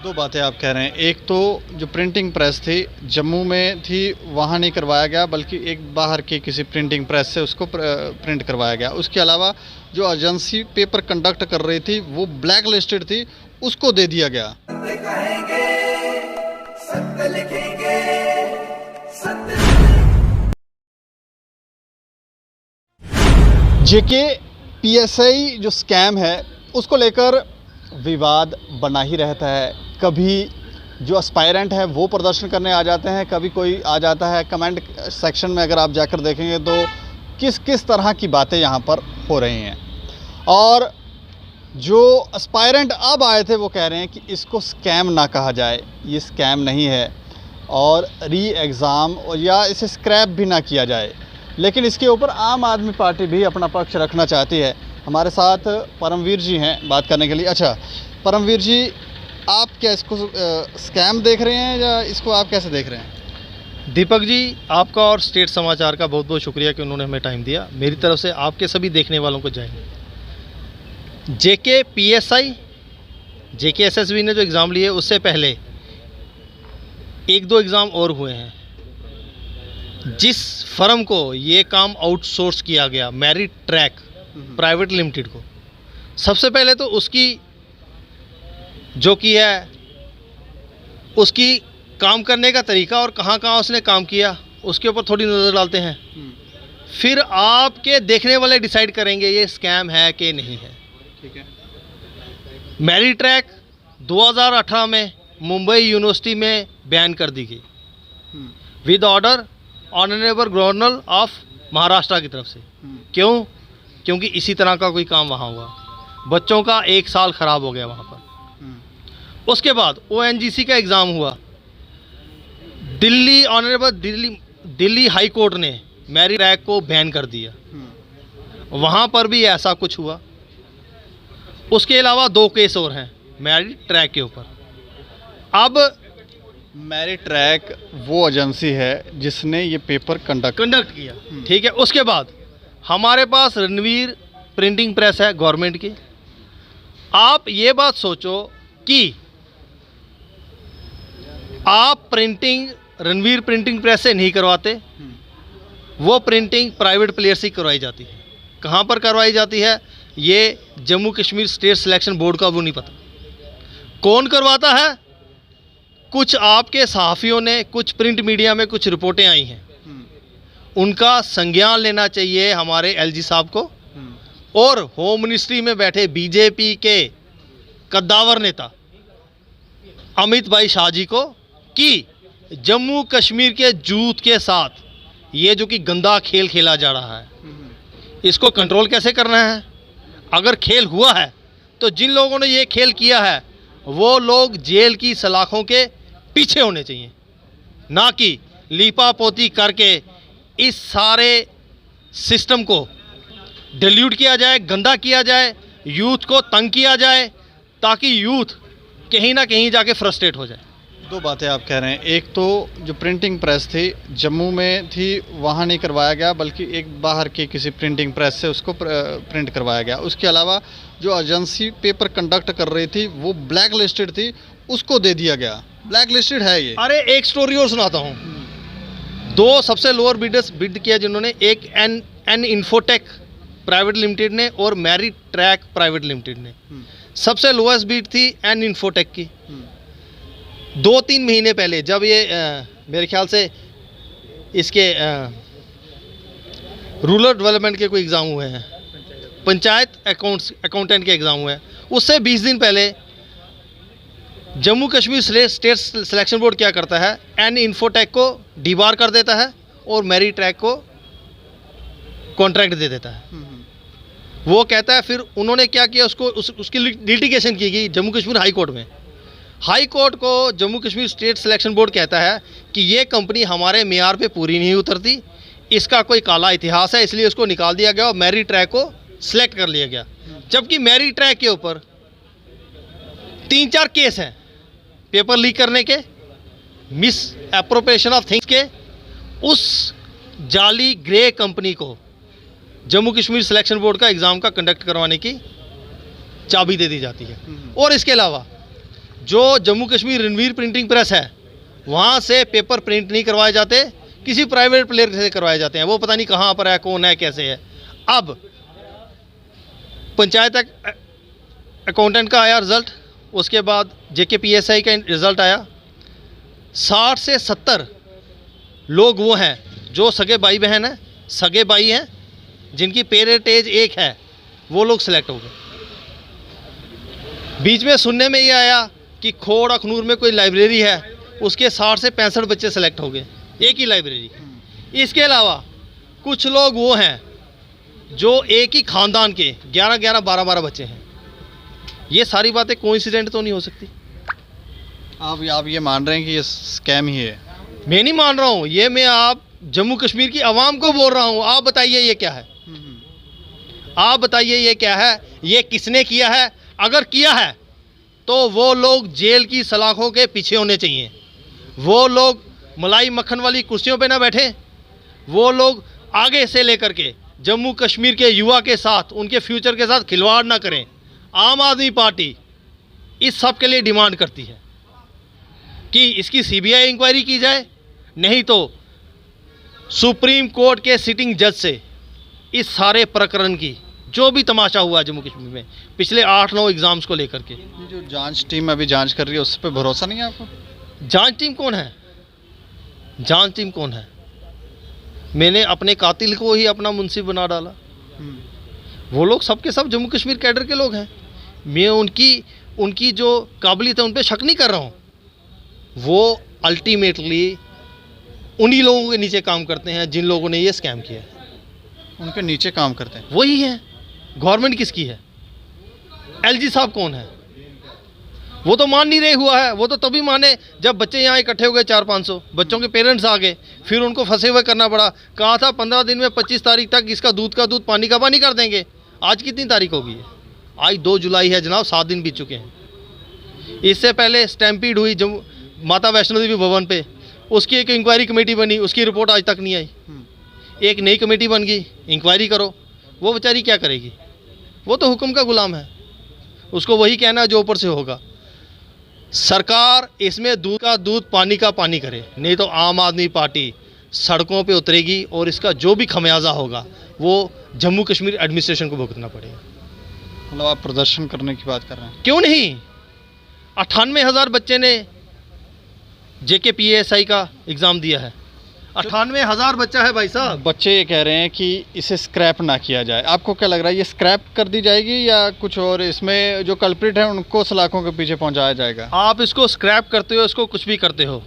दो बातें आप कह रहे हैं। एक तो जो प्रिंटिंग प्रेस थी जम्मू में थी, वहाँ नहीं करवाया गया, बल्कि एक बाहर की किसी प्रिंटिंग प्रेस से उसको प्रिंट करवाया गया। उसके अलावा जो एजेंसी पेपर कंडक्ट कर रही थी वो ब्लैक लिस्टेड थी, उसको दे दिया गया। जेके पीएसआई जो स्कैम है उसको लेकर विवाद बना ही रहता है। कभी जो एस्पायरेंट है वो प्रदर्शन करने आ जाते हैं, कभी कोई आ जाता है। कमेंट सेक्शन में अगर आप जाकर देखेंगे तो किस किस तरह की बातें यहाँ पर हो रही हैं। और जो एस्पायरेंट अब आए थे वो कह रहे हैं कि इसको स्कैम ना कहा जाए, ये स्कैम नहीं है, और री एग्ज़ाम या इसे स्क्रैप भी ना किया जाए। लेकिन इसके ऊपर आम आदमी पार्टी भी अपना पक्ष रखना चाहती है। हमारे साथ परमवीर जी हैं बात करने के लिए। अच्छा परमवीर जी, आप क्या इसको स्कैम देख रहे हैं या इसको आप कैसे देख रहे हैं? दीपक जी, आपका और स्टेट समाचार का बहुत बहुत शुक्रिया कि उन्होंने हमें टाइम दिया। मेरी तरफ से आपके सभी देखने वालों को जय हिंद। जेके पीएसआई, जेके एसएसबी ने जो एग्ज़ाम लिए उससे पहले एक दो एग्ज़ाम और हुए हैं। जिस फर्म को ये काम आउटसोर्स किया गया, मेरिट ट्रैक प्राइवेट लिमिटेड को, सबसे पहले तो उसकी जो की है उसकी काम करने का तरीका और कहाँ कहाँ उसने काम किया उसके ऊपर थोड़ी नज़र डालते हैं। फिर आपके देखने वाले डिसाइड करेंगे ये स्कैम है कि नहीं है। ठीक है। मेरिट ट्रैक 2018 में मुंबई यूनिवर्सिटी में बैन कर दी गई with order honourable governor of Maharashtra की तरफ से। क्यों? क्योंकि इसी तरह का कोई काम वहाँ हुआ, बच्चों का 1 साल ख़राब हो गया वहाँ पर। उसके बाद ओएनजीसी का एग्ज़ाम हुआ, Delhi honourable Delhi high court ने मेरिट ट्रैक को बैन कर दिया, वहाँ पर भी ऐसा कुछ हुआ। उसके अलावा 2 केस और हैं मेरिट ट्रैक के ऊपर। अब मेरिट ट्रैक वो एजेंसी है जिसने ये पेपर कंडक्ट किया, ठीक है। उसके बाद हमारे पास रणवीर प्रिंटिंग प्रेस है गवर्नमेंट की। आप ये बात सोचो कि आप प्रिंटिंग रणवीर प्रिंटिंग प्रेस से नहीं करवाते, वो प्रिंटिंग प्राइवेट प्लेयर से करवाई जाती है। कहाँ पर करवाई जाती है ये Jammu Kashmir state selection board का वो नहीं पता कौन करवाता है। कुछ आपके सहाफ़ियों ने, कुछ प्रिंट मीडिया में कुछ रिपोर्टें आई हैं, उनका संज्ञान लेना चाहिए हमारे एलजी साहब को और होम मिनिस्ट्री में बैठे बीजेपी के कद्दावर नेता अमित भाई शाह जी को कि जम्मू कश्मीर के यूथ के साथ ये जो कि गंदा खेल खेला जा रहा है, इसको कंट्रोल कैसे करना है। अगर खेल हुआ है तो जिन लोगों ने ये खेल किया है वो लोग जेल की सलाखों के पीछे होने चाहिए, ना कि लीपा पोती करके इस सारे सिस्टम को डिल्यूट किया जाए, गंदा किया जाए, यूथ को तंग किया जाए ताकि यूथ कहीं ना कहीं जाके फ्रस्ट्रेट हो जाए। दो बातें आप कह रहे हैं। एक तो जो प्रिंटिंग प्रेस थी जम्मू में थी, वहाँ नहीं करवाया गया, बल्कि एक बाहर की किसी प्रिंटिंग प्रेस से उसको प्रिंट करवाया गया। उसके अलावा जो एजेंसी पेपर कंडक्ट कर रही थी वो ब्लैक लिस्टेड थी, उसको दे दिया गया। ब्लैक लिस्टेड है ये। अरे एक स्टोरी और सुनाता हूँ। 2 सबसे लोअर बिडर्स बिड किया जिन्होंने, एक एन इन्फोटेक प्राइवेट लिमिटेड ने और मेरिट ट्रैक प्राइवेट लिमिटेड ने। सबसे लोएस्ट बिड थी एन इन्फोटेक की। 2-3 महीने पहले जब ये मेरे ख्याल से इसके रूरल डेवलपमेंट के कोई एग्ज़ाम हुए हैं, पंचायत अकाउंटेंट के एग्ज़ाम हुए हैं, उससे 20 दिन पहले Jammu Kashmir state selection board क्या करता है, एन इन्फोटेक को डीबार कर देता है और मेरिट ट्रैक को कॉन्ट्रैक्ट दे देता है। वो कहता है, फिर उन्होंने क्या किया, उसकी लिटिगेशन की गई जम्मू कश्मीर हाई कोर्ट में। हाई कोर्ट को Jammu Kashmir state selection board कहता है कि ये कंपनी हमारे मेयार पे पूरी नहीं उतरती, इसका कोई काला इतिहास है, इसलिए उसको निकाल दिया गया और मेरिट ट्रैक को सिलेक्ट कर लिया गया। जबकि मेरिट ट्रैक के ऊपर 3-4 केस हैं पेपर लीक करने के, मिस एप्रोप्रिएशन ऑफ थिंग्स के। उस जाली ग्रे कंपनी को जम्मू कश्मीर सिलेक्शन बोर्ड का एग्ज़ाम का कंडक्ट करवाने की चाबी दे दी जाती है। और इसके अलावा जो जम्मू कश्मीर रणवीर प्रिंटिंग प्रेस है वहाँ से पेपर प्रिंट नहीं करवाए जाते, किसी प्राइवेट प्लेयर से करवाए जाते हैं। वो पता नहीं कहाँ पर है, कौन है, कैसे है। अब पंचायत अकाउंटेंट का आया रिज़ल्ट, उसके बाद JKPSI का रिज़ल्ट आया। 60 से 70 लोग वो हैं जो सगे भाई बहन हैं, सगे भाई हैं, जिनकी पेरेंटेज एक है, वो लोग सिलेक्ट हो गए। बीच में सुनने में ये आया कि खोड़ अखनूर में कोई लाइब्रेरी है, उसके 60 से 65 बच्चे सेलेक्ट हो गए, एक ही लाइब्रेरी। इसके अलावा कुछ लोग वो हैं जो एक ही ख़ानदान के 11-11, 12-12 बच्चे हैं। ये सारी बातें कोइंसिडेंट तो नहीं हो सकती। आप ये मान रहे हैं कि ये स्कैम ही है? मैं नहीं मान रहा हूँ, ये मैं आप जम्मू कश्मीर की आवाम को बोल रहा हूँ। आप बताइए ये क्या है, आप बताइए ये क्या है, ये किसने किया है? अगर किया है तो वो लोग जेल की सलाखों के पीछे होने चाहिए। वो लोग मलाई मक्खन वाली कुर्सियों पे ना बैठे, वो लोग आगे से लेकर के जम्मू कश्मीर के युवा के साथ, उनके फ्यूचर के साथ खिलवाड़ ना करें। आम आदमी पार्टी इस सब के लिए डिमांड करती है कि इसकी CBI इंक्वायरी की जाए, नहीं तो सुप्रीम कोर्ट के सिटिंग जज से इस सारे प्रकरण की, जो भी तमाशा हुआ जम्मू कश्मीर में पिछले 8-9 एग्ज़ाम्स को लेकर के। ये जो जांच टीम अभी जांच कर रही है, उस पर भरोसा नहीं है आपको? जांच टीम कौन है? जांच टीम कौन है? मैंने अपने कातिल को ही अपना मुंसिफ बना डाला। वो लोग सबके सब जम्मू कश्मीर कैडर के लोग हैं। मैं उनकी जो काबिलियत है उन पर शक नहीं कर रहा हूँ। वो अल्टीमेटली उन्हीं लोगों के नीचे काम करते हैं जिन लोगों ने ये स्कैम किया है। उनके नीचे काम करते हैं वही है। गवर्नमेंट किसकी है? LG साहब कौन है? वो तो मान नहीं रहे हुआ है। वो तो तभी माने जब बच्चे यहाँ इकट्ठे हो गए 400-500 बच्चों के पेरेंट्स आ गए, फिर उनको फंसे हुए करना पड़ा। कहा था 15 दिन में 25 तारीख तक इसका दूध का दूध, पानी का पानी कर देंगे। आज कितनी तारीख हो गई है? आज 2 जुलाई है जनाब, 7 दिन बीत चुके हैं। इससे पहले स्टैम्पीड हुई जम्मू माता वैष्णो देवी भवन पे, उसकी एक इंक्वायरी कमेटी बनी, उसकी रिपोर्ट आज तक नहीं आई। एक नई कमेटी बन गई, इंक्वायरी करो। वो बेचारी क्या करेगी? वो तो हुक्म का गुलाम है, उसको वही कहना है जो ऊपर से होगा। सरकार इसमें दूध का दूध, पानी का पानी करे, नहीं तो आम आदमी पार्टी सड़कों पे उतरेगी और इसका जो भी खमियाजा होगा वो जम्मू कश्मीर एडमिनिस्ट्रेशन को भुगतना पड़ेगा। मतलब आप प्रदर्शन करने की बात कर रहे हैं? क्यों नहीं? 98,000 बच्चे ने JKPSI का एग्ज़ाम दिया है। 98,000 बच्चा है भाई साहब। बच्चे ये कह रहे हैं कि इसे स्क्रैप ना किया जाए। आपको क्या लग रहा है, ये स्क्रैप कर दी जाएगी या कुछ और, इसमें जो कल्प्रिट है उनको सलाखों के पीछे पहुंचाया जाएगा? आप इसको स्क्रैप करते हो, इसको कुछ भी करते हो,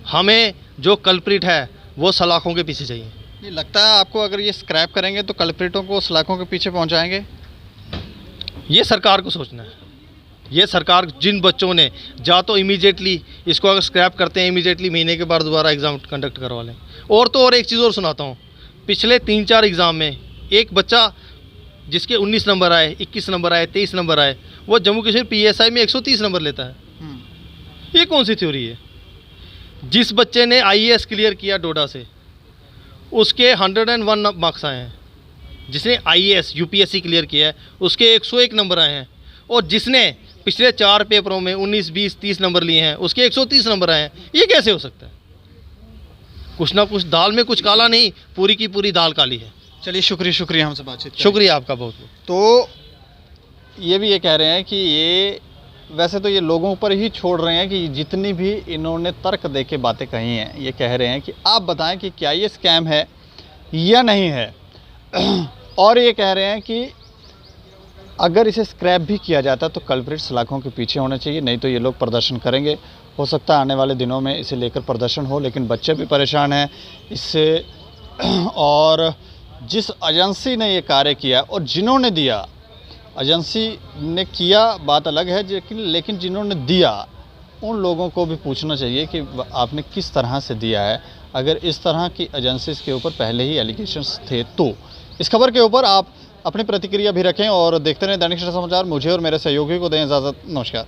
हमें जो कल्प्रिट है वो सलाखों के पीछे चाहिए। ये लगता है आपको, अगर ये स्क्रैप करेंगे तो कल्प्रिटों को सलाखों के पीछे पहुँचाएंगे? ये सरकार को सोचना है। ये सरकार, जिन बच्चों ने जा तो इमीडिएटली इसको अगर स्क्रैप करते हैं, इमीडिएटली महीने के बाद दोबारा एग्ज़ाम कंडक्ट करवा लें। और तो और एक चीज़ और सुनाता हूँ, पिछले 3-4 एग्ज़ाम में एक बच्चा जिसके 19 नंबर आए, 21 नंबर आए, 23 नंबर आए, वो जम्मू कश्मीर PSI में 130 नंबर लेता है। ये कौन सी थ्योरी है? जिस बच्चे ने IAS क्लियर किया डोडा से, उसके 101 मार्क्स आए हैं। जिसने IAS UPSC क्लियर किया है उसके 101 नंबर आए हैं। और जिसने पिछले 4 पेपरों में 19, 20, 30 नंबर लिए हैं उसके 130 नंबर आए हैं। ये कैसे हो सकता है? कुछ ना कुछ दाल में कुछ काला नहीं, पूरी की पूरी दाल काली है। चलिए, शुक्रिया हमसे बातचीत। शुक्रिया आपका बहुत बहुत। तो ये भी ये कह रहे हैं कि ये वैसे तो ये लोगों पर ही छोड़ रहे हैं कि जितनी भी इन्होंने तर्क दे के बातें कही हैं, ये कह रहे हैं कि आप बताएं कि क्या ये स्कैम है या नहीं है। और ये कह रहे हैं कि अगर इसे स्क्रैप भी किया जाता तो कल्प्रिट सलाखों के पीछे होने चाहिए, नहीं तो ये लोग प्रदर्शन करेंगे। हो सकता है आने वाले दिनों में इसे लेकर प्रदर्शन हो, लेकिन बच्चे भी परेशान हैं इससे। और जिस एजेंसी ने ये कार्य किया और जिन्होंने दिया, एजेंसी ने किया बात अलग है, लेकिन जिन्होंने दिया उन लोगों को भी पूछना चाहिए कि आपने किस तरह से दिया है। अगर इस तरह की एजेंसीज के ऊपर पहले ही एलिगेशंस थे तो इस खबर के ऊपर आप अपनी प्रतिक्रिया भी रखें और देखते रहें दैनिक सवेरा समाचार। मुझे और मेरे सहयोगी को दें इजाज़त। नमस्कार।